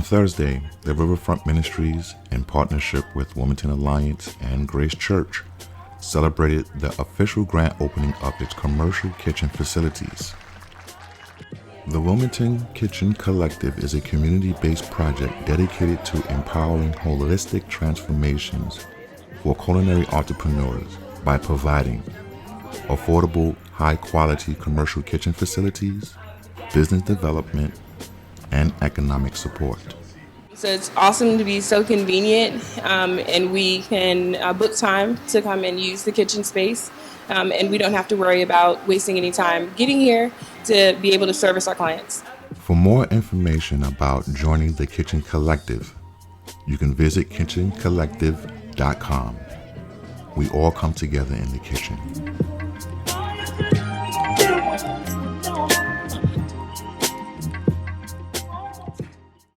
On Thursday, the Riverfront Ministries, in partnership with Wilmington Alliance and Grace Church, celebrated the official grand opening of its commercial kitchen facilities. The Wilmington Kitchen Collective is a community-based project dedicated to empowering holistic transformations for culinary entrepreneurs by providing affordable, high-quality commercial kitchen facilities, business development, and economic support. So it's awesome to be so convenient, and we can book time to come and use the kitchen space, and we don't have to worry about wasting any time getting here to be able to service our clients. For more information about joining the Kitchen Collective, you can visit kitchencollective.com. We all come together in the kitchen.